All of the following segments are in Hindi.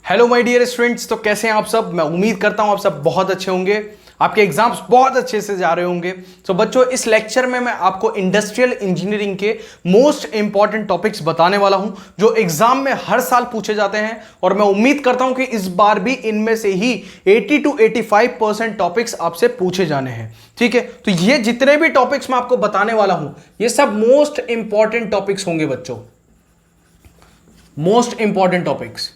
हेलो माय डियर स्टूडेंट्स, तो कैसे हैं आप सब। मैं उम्मीद करता हूं आप सब बहुत अच्छे होंगे, आपके एग्जाम्स बहुत अच्छे से जा रहे होंगे। तो बच्चों, इस लेक्चर में मैं आपको इंडस्ट्रियल इंजीनियरिंग के मोस्ट इंपॉर्टेंट टॉपिक्स बताने वाला हूं जो एग्जाम में हर साल पूछे जाते हैं, और मैं उम्मीद करता हूं कि इस बार भी इनमें से ही 80 to 85% टॉपिक्स आपसे पूछे जाने हैं। ठीक है, तो ये जितने भी टॉपिक्स मैं आपको बताने वाला हूं, ये सब मोस्ट इंपॉर्टेंट टॉपिक्स होंगे बच्चों, मोस्ट इंपॉर्टेंट टॉपिक्स।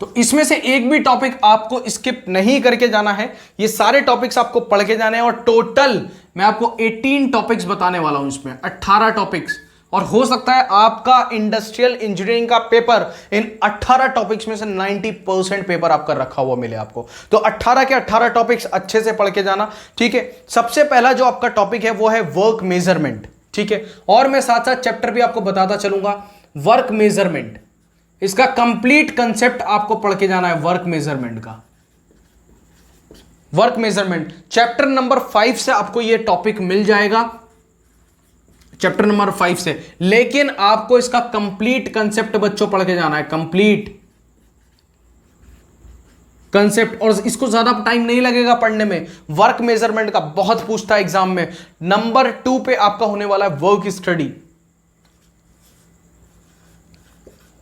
तो इसमें से एक भी टॉपिक आपको स्किप नहीं करके जाना है, ये सारे टॉपिक्स आपको पढ़ के जाने हैं। और टोटल मैं आपको 18 टॉपिक्स बताने वाला हूं, इसमें 18 टॉपिक्स। और हो सकता है आपका इंडस्ट्रियल इंजीनियरिंग का पेपर इन 18 टॉपिक्स में से 90% पेपर आपका रखा हुआ मिले आपको। तो 18 के 18 टॉपिक्स अच्छे से पढ़ के जाना। ठीक है, सबसे पहला जो आपका टॉपिक है वो है वर्क मेजरमेंट। ठीक है, और मैं साथ साथ चैप्टर भी आपको बताता चलूंगा। वर्क मेजरमेंट, इसका कंप्लीट कंसेप्ट आपको पढ़ के जाना है। वर्क मेजरमेंट का, वर्क मेजरमेंट चैप्टर नंबर 5 से आपको यह टॉपिक मिल जाएगा, चैप्टर नंबर 5 से। लेकिन आपको इसका कंप्लीट कंसेप्ट बच्चों पढ़ के जाना है, कंप्लीट कंसेप्ट। और इसको ज्यादा टाइम नहीं लगेगा पढ़ने में। वर्क मेजरमेंट का बहुत पूछता है एग्जाम में। नंबर 2 पे आपका होने वाला है वर्क स्टडी।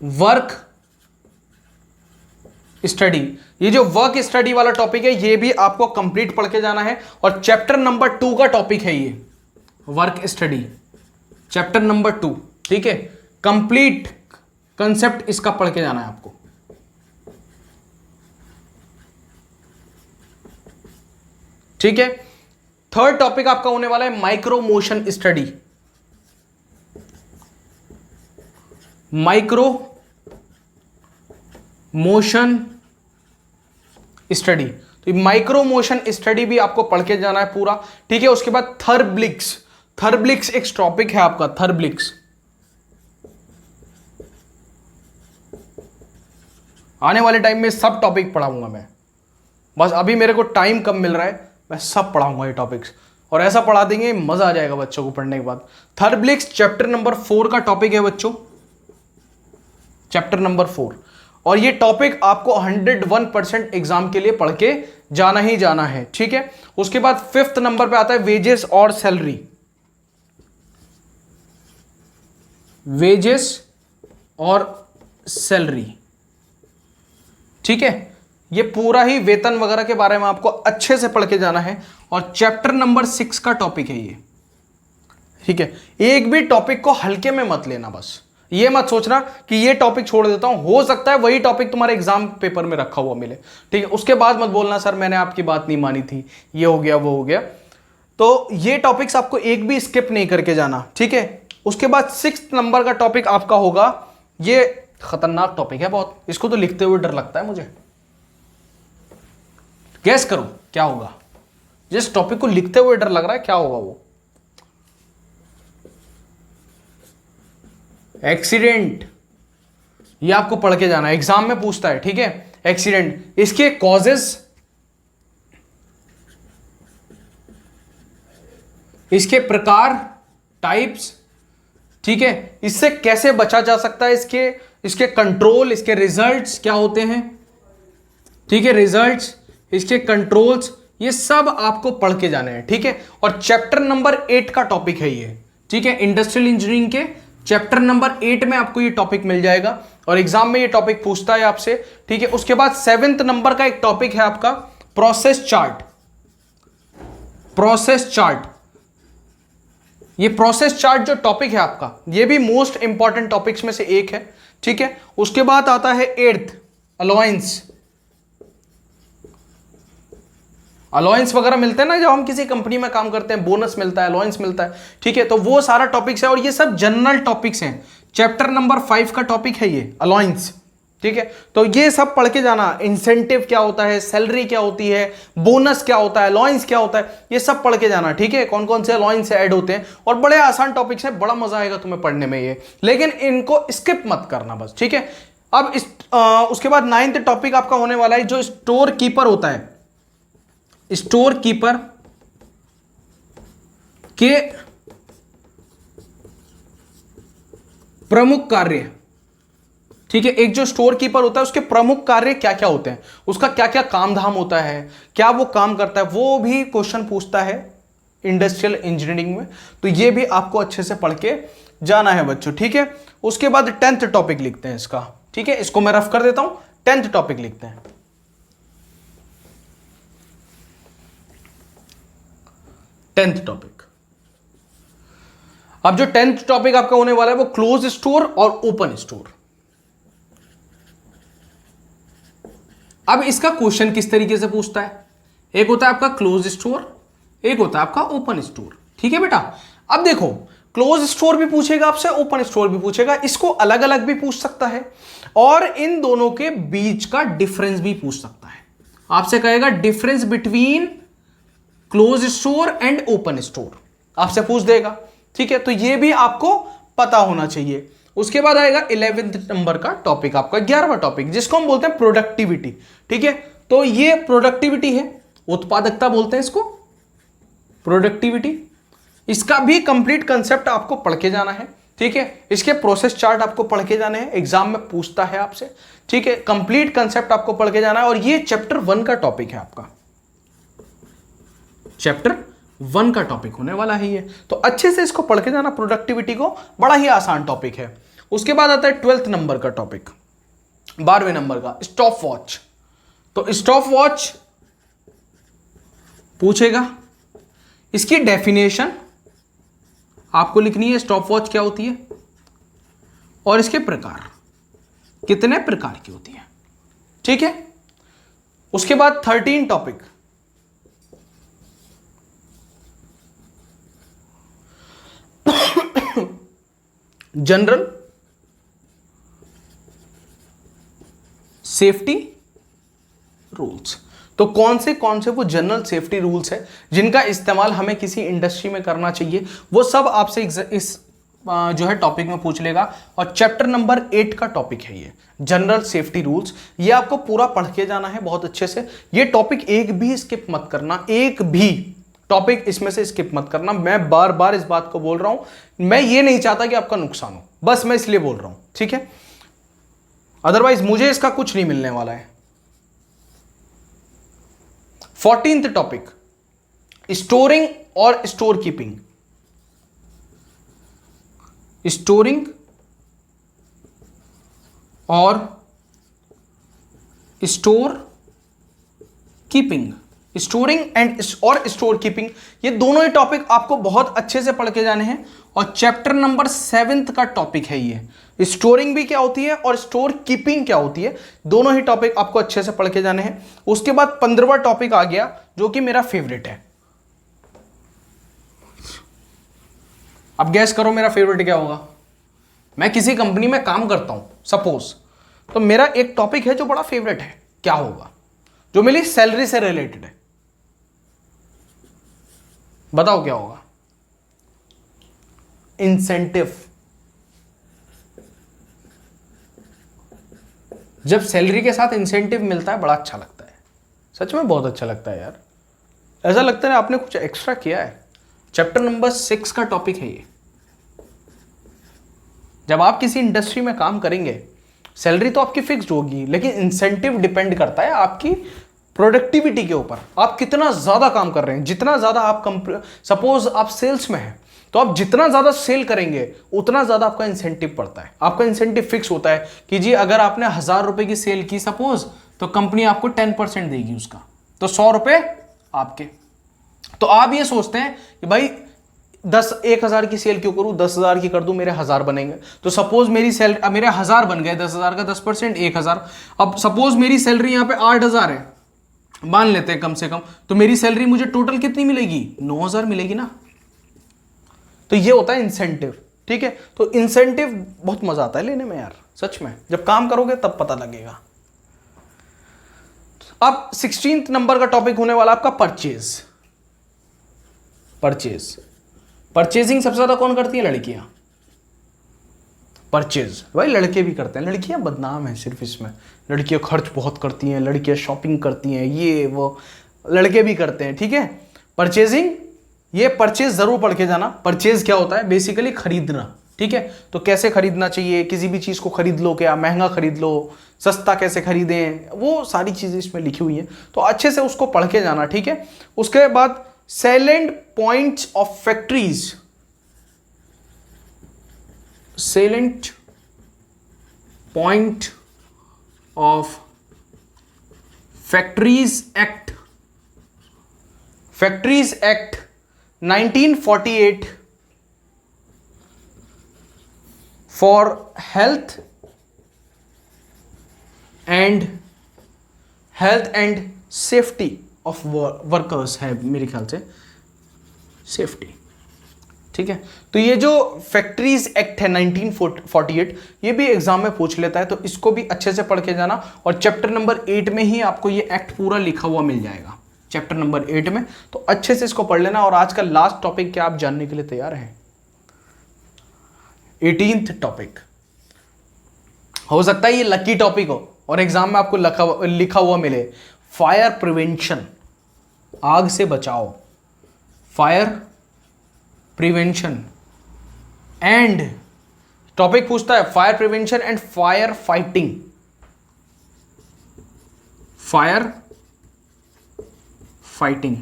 वर्क स्टडी, ये जो वर्क स्टडी वाला टॉपिक है ये भी आपको कंप्लीट पढ़ के जाना है। और चैप्टर नंबर 2 का टॉपिक है ये वर्क स्टडी, चैप्टर नंबर 2। ठीक है, कंप्लीट कंसेप्ट इसका पढ़ के जाना है आपको। ठीक है, थर्ड टॉपिक आपका होने वाला है micro motion study. Micro motion study, तो माइक्रो मोशन स्टडी भी आपको पढ़ के जाना है पूरा। ठीक है, उसके बाद थर्ब्लिक्स, थर्ब्लिक्स एक टॉपिक है आपका, थर्ब्लिक्स। आने वाले टाइम में सब टॉपिक पढ़ाऊंगा मैं, बस अभी मेरे को टाइम कम मिल रहा है, मैं सब पढ़ाऊंगा ये टॉपिक्स। और ऐसा पढ़ा देंगे मजा आ जाएगा बच्चों को पढ़ने के बाद। थर्ब्लिक्स चैप्टर नंबर 4 का टॉपिक है बच्चों, चैप्टर नंबर 4। और ये टॉपिक आपको 101% एग्जाम के लिए पढ़ के जाना ही जाना है। ठीक है, उसके बाद 5th नंबर पे आता है वेजेस और सैलरी। वेजेस और सैलरी, ठीक है, ये पूरा ही वेतन वगैरह के बारे में आपको अच्छे से पढ़ के जाना है। और चैप्टर नंबर 6 का टॉपिक है ये। ठीक है, एक भी टॉपिक को हल्के में मत लेना, बस ये मत सोचना कि ये टॉपिक छोड़ देता हूं, हो सकता है वही टॉपिक तुम्हारे एग्जाम पेपर में रखा हुआ मिले। ठीक है, उसके बाद मत बोलना सर मैंने आपकी बात नहीं मानी थी, ये हो गया वो हो गया। तो ये टॉपिक्स आपको एक भी स्किप नहीं करके जाना। ठीक है, उसके बाद 6th नंबर का टॉपिक आपका होगा, ये खतरनाक टॉपिक है बहुत, इसको तो लिखते हुए डर लगता है मुझे। गैस करो क्या होगा, जिस टॉपिक को लिखते हुए डर लग रहा है क्या होगा वो। एक्सीडेंट, ये आपको पढ़ के जाना है, एग्जाम में पूछता है। ठीक है, एक्सीडेंट, इसके कॉजेस, इसके प्रकार, टाइप्स, ठीक है, इससे कैसे बचा जा सकता है, इसके कंट्रोल, इसके रिजल्ट्स क्या होते हैं। ठीक है, रिजल्ट्स, इसके कंट्रोल्स, ये सब आपको पढ़ के जाने हैं। ठीक है, और चैप्टर नंबर 8 का टॉपिक है ये। ठीक है, इंडस्ट्रियल इंजीनियरिंग के चैप्टर नंबर 8 में आपको ये टॉपिक मिल जाएगा, और एग्जाम में ये टॉपिक पूछता है आपसे। ठीक है, उसके बाद 7th नंबर का एक टॉपिक है आपका प्रोसेस चार्ट। प्रोसेस चार्ट, ये प्रोसेस चार्ट जो टॉपिक है आपका, ये भी मोस्ट इंपॉर्टेंट टॉपिक्स में से एक है। ठीक है, उसके बाद आता है 8th अलाउंस। अलाउंस वगैरह मिलते हैं ना जब हम किसी कंपनी में काम करते हैं, बोनस मिलता है, अलाउंस मिलता है। ठीक है, तो वो सारा टॉपिक्स है, और ये सब जनरल टॉपिक्स हैं। चैप्टर नंबर 5 का टॉपिक है ये अलाउंस। ठीक है, तो ये सब पढ़ के जाना, इंसेंटिव क्या होता है, सैलरी क्या होती है, बोनस क्या होता है, अलाउंस क्या होता है, ये सब पढ़ के जाना। ठीक है, कौन कौन से अलाउंस ऐड होते हैं, और बड़े आसान टॉपिक्स हैं, बड़ा मजा आएगा तुम्हें पढ़ने में ये, लेकिन इनको स्किप मत करना बस। ठीक है, अब उसके बाद 9th टॉपिक आपका होने वाला है जो स्टोर कीपर होता है। स्टोर कीपर के प्रमुख कार्य, ठीक है, एक जो स्टोर कीपर होता है उसके प्रमुख कार्य क्या क्या होते हैं, उसका क्या क्या काम धाम होता है, क्या वो काम करता है, वो भी क्वेश्चन पूछता है इंडस्ट्रियल इंजीनियरिंग में। तो ये भी आपको अच्छे से पढ़ के जाना है बच्चों। ठीक है, उसके बाद 10th टॉपिक लिखते हैं इसका। ठीक है, इसको मैं रफ कर देता हूं। 10th टॉपिक लिखते हैं। 10th टॉपिक, अब जो 10th टॉपिक आपका होने वाला है वो क्लोज स्टोर और ओपन स्टोर। अब इसका क्वेश्चन किस तरीके से पूछता है, एक होता है आपका क्लोज स्टोर, एक होता है आपका ओपन स्टोर। ठीक है बेटा, अब देखो क्लोज स्टोर भी पूछेगा आपसे, ओपन स्टोर भी पूछेगा, इसको अलग अलग भी पूछ सकता है और इन दोनों के बीच का डिफरेंस भी पूछ सकता है। आपसे कहेगा difference between close store and open store, आपसे पूछ देगा। ठीक है, तो ये भी आपको पता होना चाहिए। उसके बाद आएगा 11th नंबर का टॉपिक, आपका 11वां टॉपिक, जिसको हम बोलते हैं प्रोडक्टिविटी। ठीक है, तो ये प्रोडक्टिविटी है, उत्पादकता बोलते हैं इसको, प्रोडक्टिविटी। इसका भी कंप्लीट कंसेप्ट आपको पढ़ के जाना है। ठीक है, इसके प्रोसेस चार्ट आपको पढ़ के जाने हैं, एग्जाम में पूछता है आपसे। ठीक है, कंप्लीट कंसेप्ट आपको पढ़ के जाना है और ये चैप्टर 1 का टॉपिक है आपका, चैप्टर 1 का टॉपिक होने वाला है ये। तो अच्छे से इसको पढ़ के जाना, प्रोडक्टिविटी को, बड़ा ही आसान टॉपिक है। उसके बाद आता है 12th नंबर का टॉपिक, 12वें नंबर का स्टॉप वॉच। तो स्टॉप वॉच पूछेगा, इसकी डेफिनेशन आपको लिखनी है, स्टॉप वॉच क्या होती है और इसके प्रकार, कितने प्रकार की होती है। ठीक है, उसके बाद 13 टॉपिक, जनरल सेफ्टी रूल्स। तो कौन से वो जनरल सेफ्टी रूल्स है जिनका इस्तेमाल हमें किसी इंडस्ट्री में करना चाहिए, वो सब आपसे इस जो है टॉपिक में पूछ लेगा। और चैप्टर नंबर 8 का टॉपिक है ये, जनरल सेफ्टी रूल्स। ये आपको पूरा पढ़ के जाना है बहुत अच्छे से। ये टॉपिक एक भी स्किप मत करना, एक भी टॉपिक इसमें से स्किप मत करना। मैं बार बार इस बात को बोल रहा हूं, मैं ये नहीं चाहता कि आपका नुकसान हो, बस मैं इसलिए बोल रहा हूं। ठीक है, अदरवाइज मुझे इसका कुछ नहीं मिलने वाला है। 14th टॉपिक, स्टोरिंग और स्टोर कीपिंग। स्टोरिंग और स्टोर कीपिंग, स्टोरिंग एंड और स्टोर कीपिंग, ये दोनों ही टॉपिक आपको बहुत अच्छे से पढ़ के जाने हैं। और चैप्टर नंबर 7 का टॉपिक है ये। स्टोरिंग भी क्या होती है और स्टोर कीपिंग क्या होती है, दोनों ही टॉपिक आपको अच्छे से पढ़ के जाने हैं। उसके बाद 15वां टॉपिक आ गया जो कि मेरा फेवरेट है। अब गैस करो मेरा फेवरेट क्या होगा। मैं किसी कंपनी में काम करता हूं सपोज, तो मेरा एक टॉपिक है जो बड़ा फेवरेट है, क्या होगा, जो मेरी सैलरी से रिलेटेड है। बताओ क्या होगा। इंसेंटिव। जब सैलरी के साथ इंसेंटिव मिलता है बड़ा अच्छा लगता है, सच में बहुत अच्छा लगता है यार। ऐसा लगता है आपने कुछ एक्स्ट्रा किया है। चैप्टर नंबर 6 का टॉपिक है ये। जब आप किसी इंडस्ट्री में काम करेंगे, सैलरी तो आपकी फिक्स्ड होगी, लेकिन इंसेंटिव डिपेंड करता है आपकी प्रोडक्टिविटी के ऊपर। आप कितना ज्यादा काम कर रहे हैं, जितना ज्यादा आप सपोज आप सेल्स में हैं, तो आप जितना ज्यादा सेल करेंगे उतना ज्यादा आपका इंसेंटिव पड़ता है। आपका इंसेंटिव फिक्स होता है कि जी अगर आपने 1000 रुपए की सेल की सपोज, तो कंपनी आपको 10% देगी उसका, तो 100 रुपए आपके। तो आप ये सोचते हैं कि भाई 10,000 की सेल क्यों करूं, 10,000 की कर दूं, मेरे 1000 बनेंगे। तो सपोज मेरी सैलरी, मेरे 1000 बन गए, 10,000 का 10% 1000। अब सपोज मेरी सैलरी यहां पे 8000 है, मान लेते हैं कम से कम, तो मेरी सैलरी मुझे टोटल कितनी मिलेगी, 9000 मिलेगी ना। तो ये होता है इंसेंटिव। ठीक है, तो इंसेंटिव बहुत मजा आता है लेने में यार, सच में। जब काम करोगे तब पता लगेगा। अब 16th नंबर का टॉपिक होने वाला आपका परचेज। परचेजिंग सबसे ज्यादा कौन करती है, लड़कियां। परचेज भाई लड़के भी करते हैं, लड़कियां बदनाम है सिर्फ इसमें। लड़कियां खर्च बहुत करती हैं, लड़कियां शॉपिंग करती हैं, ये वो, लड़के भी करते हैं। ठीक है, परचेजिंग, ये परचेज जरूर पढ़ के जाना। परचेज क्या होता है, बेसिकली खरीदना। ठीक है, तो कैसे खरीदना चाहिए, किसी भी चीज को खरीद लो, क्या महंगा खरीद लो, सस्ता कैसे खरीदें, वो सारी चीजें इसमें लिखी हुई हैं, तो अच्छे से उसको पढ़ के जाना। ठीक है, उसके बाद salient points of factories, salient point of factories act, factories act 1948 for health and safety of workers है, मेरे ख्याल से सेफ्टी। ठीक है, तो ये जो फैक्ट्रीज एक्ट है 1948, ये भी एग्जाम में पूछ लेता है, तो इसको भी अच्छे से पढ़ के जाना। और चैप्टर नंबर 8 में ही आपको ये एक्ट पूरा लिखा हुआ मिल जाएगा, चैप्टर नंबर 8 में, तो अच्छे से इसको पढ़ लेना। और आज का लास्ट टॉपिक क्या आप जानने के लिए तैयार हैं? 18th टॉपिक, हो सकता है ये लकी टॉपिक हो और एग्जाम में आपको लिखा हुआ मिले, फायर प्रिवेंशन, आग से बचाओ, फायर प्रिवेंशन एंड, टॉपिक पूछता है fire prevention and fire fighting, fire fighting,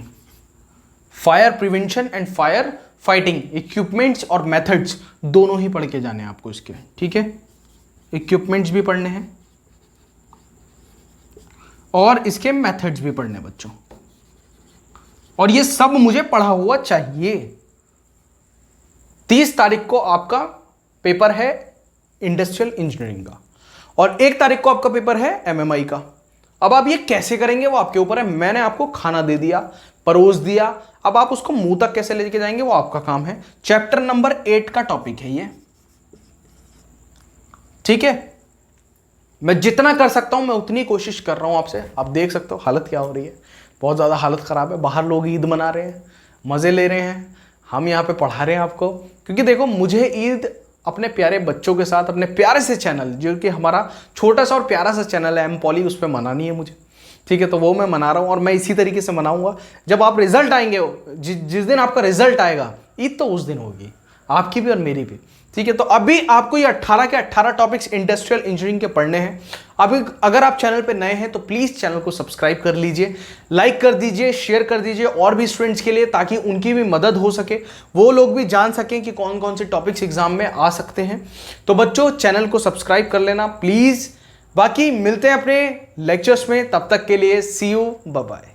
fire prevention and fire fighting, equipments और मेथड्स दोनों ही पढ़ के जाने हैं आपको इसके। ठीक है, इक्विपमेंट्स भी पढ़ने हैं और इसके मेथड्स भी पढ़ने हैं बच्चों, और ये सब मुझे पढ़ा हुआ चाहिए। 30 तारीख को आपका पेपर है इंडस्ट्रियल इंजीनियरिंग का और 1 तारीख को आपका पेपर है एमएमआई का। अब आप ये कैसे करेंगे वो आपके ऊपर है, मैंने आपको खाना दे दिया, परोस दिया, अब आप उसको मुंह तक कैसे लेके जाएंगे वो आपका काम है। चैप्टर नंबर 8 का टॉपिक है ये। ठीक है, मैं जितना कर सकता हूं मैं उतनी कोशिश कर रहा हूं आपसे। आप देख सकते हो हालत क्या हो रही है, बहुत ज़्यादा हालत ख़राब है। बाहर लोग ईद मना रहे हैं, मज़े ले रहे हैं, हम यहाँ पे पढ़ा रहे हैं आपको, क्योंकि देखो मुझे ईद अपने प्यारे बच्चों के साथ, अपने प्यारे से चैनल, जो कि हमारा छोटा सा और प्यारा सा चैनल है एमपॉली, उस पर मनानी है मुझे। ठीक है, तो वो मैं मना रहा हूँ और मैं इसी तरीके से मनाऊंगा। जब आप रिजल्ट आएंगे, जिस दिन आपका रिजल्ट आएगा, ईद तो उस दिन होगी, आपकी भी और मेरी भी। ठीक है, तो अभी आपको ये 18 के 18 टॉपिक्स इंडस्ट्रियल इंजीनियरिंग के पढ़ने हैं। अभी अगर आप चैनल पे नए हैं तो प्लीज़ चैनल को सब्सक्राइब कर लीजिए, लाइक कर दीजिए, शेयर कर दीजिए और भी स्टूडेंट्स के लिए, ताकि उनकी भी मदद हो सके, वो लोग भी जान सकें कि कौन कौन से टॉपिक्स एग्जाम में आ सकते हैं। तो बच्चों चैनल को सब्सक्राइब कर लेना प्लीज़। बाकी मिलते हैं अपने लेक्चर्स में, तब तक के लिए सी यू, बाय बाय।